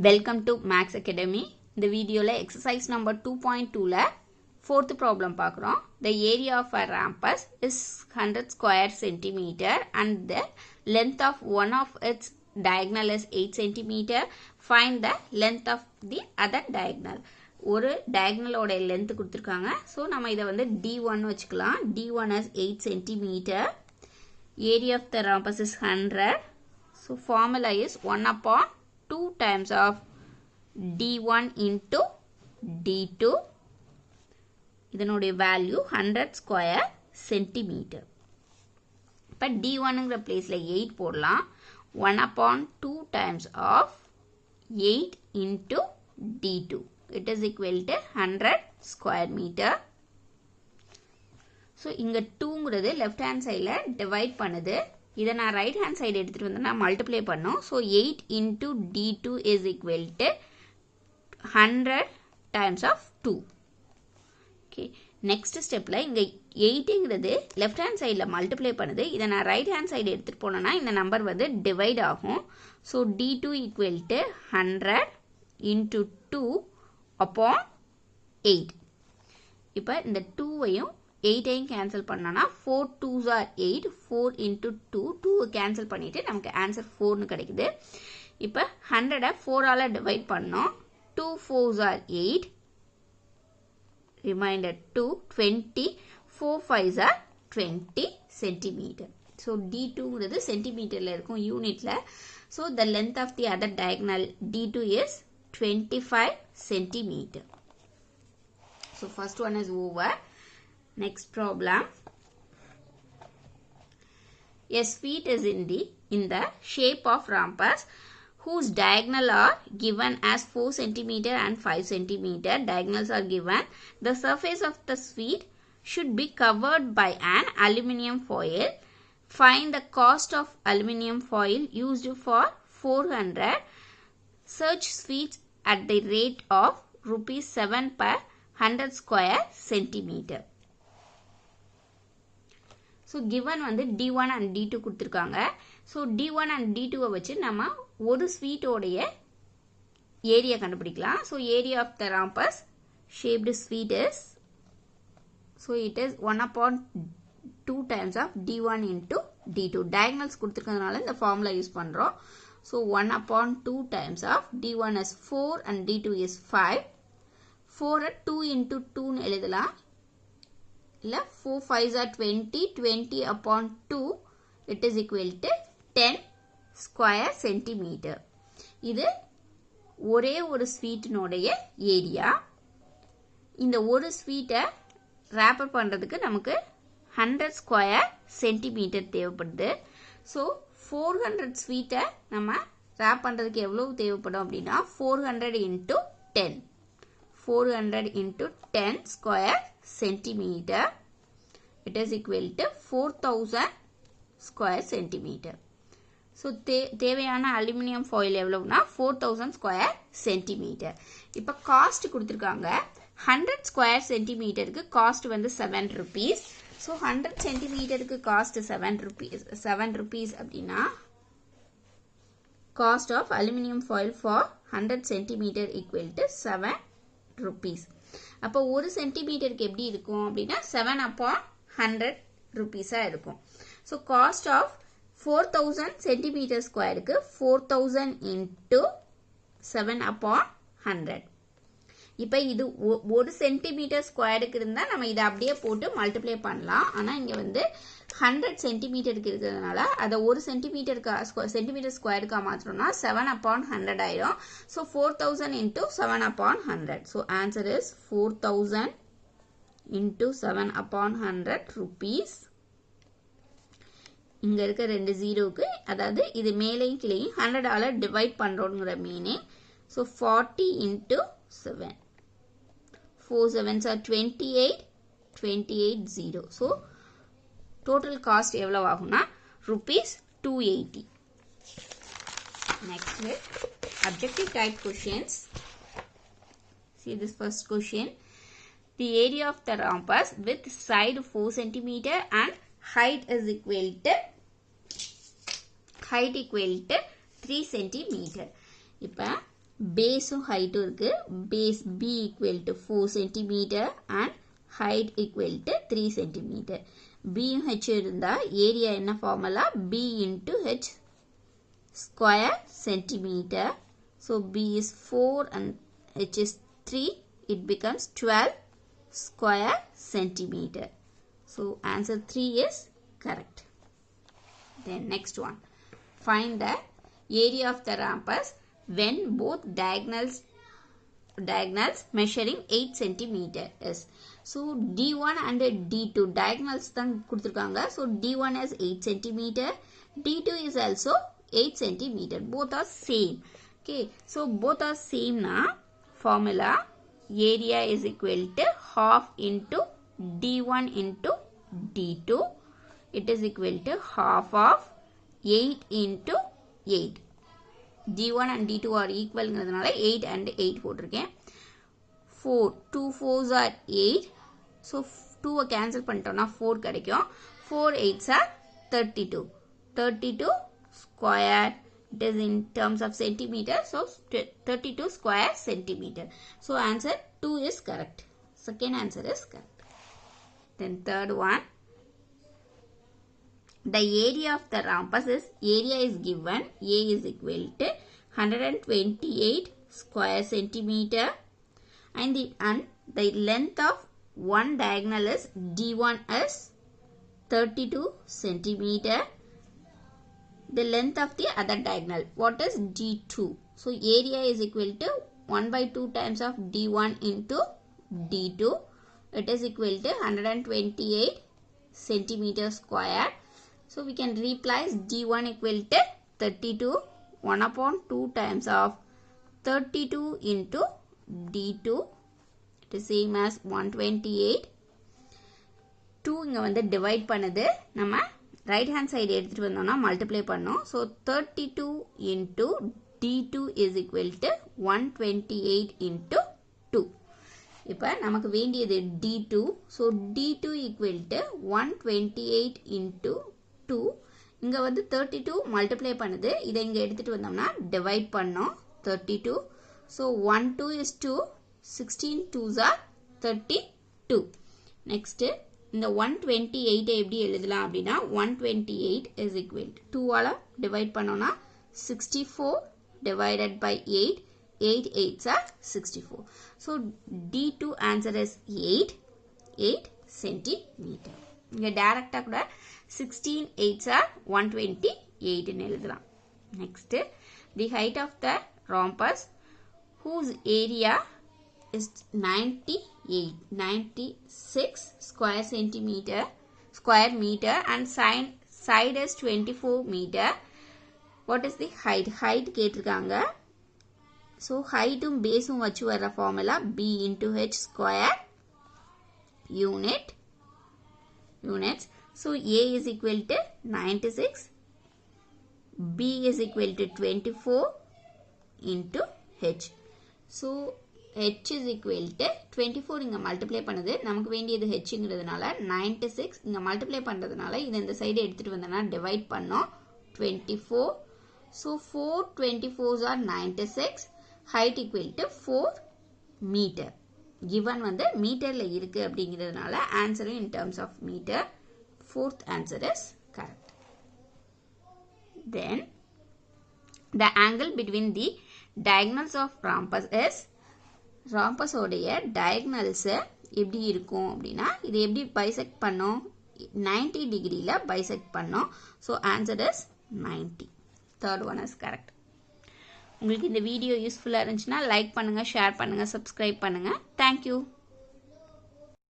Welcome to Max Academy. இந்த வீடியோல exercise number 2.2ல fourth problem பார்க்குறோம். The area of a rampus is 100 square centimeter and the length of one of its diagonal is 8 centimeter. Find the length of the other diagonal. ஒரு diagonalோட length கொடுத்திருக்காங்க. So நம்ம இதை வந்து D1 வச்சுக்கலாம். D1 is 8 centimeter. Area of the rampus is 100. So formula is 1 upon 2 times of D1 into D2. இதனுடைய value 100 square centimeter. இப்போ D1ங்கிற placeல 8 போடலாம். 1 upon 2 times of 8 into D2. It is equal to 100 square meter. So இங்க 2ங்கிறது left hand sideல divide பண்ணுது. இதை நான் right hand side எடுத்துட்டு வந்து நான் multiply பண்ணோம். So 8 into D2 is equal to 100 times of 2. Okay. Next stepல இங்க 8ங்கிறது left hand sideல multiply பண்ணுது. இதை நான் right hand side எடுத்துட்டு போனேன்னா இந்த நம்பர் வந்து divide ஆகும். So D2 equal to 100 into 2 upon 8. இப்போ இந்த 2வையும் 8ஐயும் cancel பண்ணனா 4 2s are 8. 4 into 2. 2 cancel பண்ணிட்டு நமக்கு answer 4 கிடைக்குது. இப்போ 100 4ஆல divide பண்ணோம். 2 4s are 8. Remainder 2. 20. 4 5s are 20 centimeter. So D2ங்கிறது centimeterல இருக்கும் யூனிட்ல. So the length of the other diagonal D2 is 25 centimeter. So first one is over. Next problem. A sphere is in the shape of rhombus whose diagonal are given as 4 cm and 5 cm. Diagonals are given. The surface of the sphere should be covered by an aluminium foil. Find the cost of aluminium foil used for 400 such spheres at the rate of rupees 7 per 100 square centimeter. So given வந்து D1 and D2 கொடுத்திருக்காங்க. So D1 and D2 வச்சு நம்ம ஒரு sweet உடைய area கண்டுபிடிக்கலாம். So area of the rhombus shaped sphere is, so it is 1 upon 2 times of D1 into D2. Diagonals கொடுத்திருக்கிறதுனால இந்த formula use பண்றோம். So 1 upon 2 times of D1 is 4 and D2 is 5. 4 2 into 2 னு எழுதலாம். இல்ல 4 5s are 20. 20 upon 2 it is equal to 10 square centimeter. இது ஒரே ஒரு ஸ்வீட்டினுடைய area. இந்த ஒரு ஸ்வீட்டை ரேப்பர் பண்றதுக்கு நமக்கு 100 ஸ்கொயர் சென்டிமீட்டர் தேவைப்படுது. ஸோ 400 ஸ்வீட்டை நம்ம ரேப் பண்றதுக்கு எவ்வளவு தேவைப்படும் அப்படின்னா 400 into 10. 400 into 10 square centimeter. It is equal to 4000 square centimeter. So தேவையான அலுமினியம் foil எவ்வளவுனா 4000 square centimeter. இப்போ காஸ்ட் கொடுத்திருக்காங்க. 100 square centimeterக்கு காஸ்ட் வந்து 7 rupees. So 100 centimeterக்கு காஸ்ட் 7 rupees அப்படின்னா cost of aluminum foil for 100 centimeter equal to 7 rupees. அப்போ ஒரு சென்டிமீட்டருக்கு எப்படி இருக்கும் அப்படின்னா 7 upon 100 rupees-ஆ இருக்கும். So cost of 4000 centimeter squareக்கு 4000 into 7 upon 100. இப்போ இது ஒரு சென்டிமீட்டர் ஸ்கொயருக்கு இருந்தா நம்ம இதை அப்படியே போட்டு மல்டிப்ளை பண்ணலாம். ஆனா இங்க வந்து 100 சென்டிமீட்டருக்கு இருக்கிறதுனால அதை ஒரு சென்டிமீட்டர் ஸ்கொயருக்கு மாற்றணும்னா 7 upon 100 ஆயிடும். So 4000 into 7 upon 100. So answer is 4000 into 7 upon 100 rupees. இங்க இருக்க ரெண்டு ஜீரோக்கு அதாவது இது மேலையும் கீழையும் 100ஆல divide பண்றோம்ங்கற meaning. So 40 into 7. 4 7s are 28. 28 0. So total cost எவ்வளவு ஆகும்னா rupees 280. Next is objective type questions. See this first question. The area of the rhombus with side 4 cm and height is equal to 3 cm. இப்போ பேஸும் ஹைட்டும் இருக்கு. Base B equal to 4 cm and height equal to 3 cm. B யும் H இருந்தா area என்ன formula? B into H square centimeter. So B is 4 and H is 3. It becomes 12 square centimeter. So answer 3 is correct. Then next one. Find the area of the rhombus when both diagonals measuring 8 centimeter is. So D1 and D2 diagonals தான் கொடுத்திருக்காங்க. So D1 is 8 centimeter. D2 is also 8 centimeter. Both are same. Okay. So both are same na formula area is equal to half into D1 into D2. It is equal to half of 8 into 8. D1 and D2 are equal 8 and 8 போட்டிருக்கேன். 4 2 4s are 8. So 2 cancel பண்ணிட்டோம்னா 4 கிடைக்கும். 4 8s are 32. 32 square. It is in terms of centimeter. So 32 square centimeter. So answer 2 is correct. Second answer is correct. Then third one. The area of the rhombus is given. A is equal to 128 square centimeter and the length of one diagonal is D1 is 32 centimeter. The length of the other diagonal, what is D2? So area is equal to 1 by 2 times of D1 into D2. It is equal to 128 centimeter square. So we can replace D1 equal to 32. 1 upon 2 times of 32 into D2. It is same as 128. 2 இங்க வந்து divide பண்ணுது. நம்ம right hand side எடுத்துட்டு வந்தோம்னா multiply பண்ணோம். So 32 into D2 is equal to 128 into 2. இப்போ நமக்கு வேண்டியது D2. So D2 equal to 128 into 2. இங்க வந்து 32 multiply பண்ணுது. இதை இங்க எடுத்துட்டு வந்தோம்னா divide பண்ணோம். 32. So 1 2 is 2. 16 2s are 32. Next இந்த 128 எப்படி எழுதலாம் அப்படின்னா 128 is equal to 2 ஆல divide பண்ணோம்னா 64 divided by 8. 8 8s are 64. So D2 answer is 8 centimeter. இங்க டைரக்டா கூட 16 8s are 128 ன்னு எழுதலாம். Next the height of the rhombus whose area is 96 square meter and side is 24 meter. What is the height? Height கேட்டிருக்காங்க. So heightum baseum வச்சு வர formula B into H square units. So A is equal to 96. B is equal to 24 into H. So H is equal to 24 இங்க multiply பண்ணுது. நமக்கு வேண்டியது H ங்கிறதுனால 96 இங்க multiply பண்றதுனால இதை இந்த சைடு எடுத்துட்டு வந்தனா divide பண்ணோம் 24. So 4 24s are 96. Height equal to 4 meter. Given வந்து மீட்டர்ல இருக்கு அப்படிங்கிறதுனால answer in terms of meter. Fourth answer is correct. Then the angle between the diagonals of rhombus is rhombus உடைய diagonals எப்படி இருக்கும் அப்படின்னா இது எப்படி bisect பண்ணோம் 90 degreeல bisect பண்ணோம். So answer is 90. Third one is correct. உங்களுக்கு இந்த வீடியோ யூஸ்ஃபுல்லா இருந்துச்சுன்னா லைக் பண்ணுங்க, ஷேர் பண்ணுங்க, சப்ஸ்கிரைப் பண்ணுங்க. Thank you.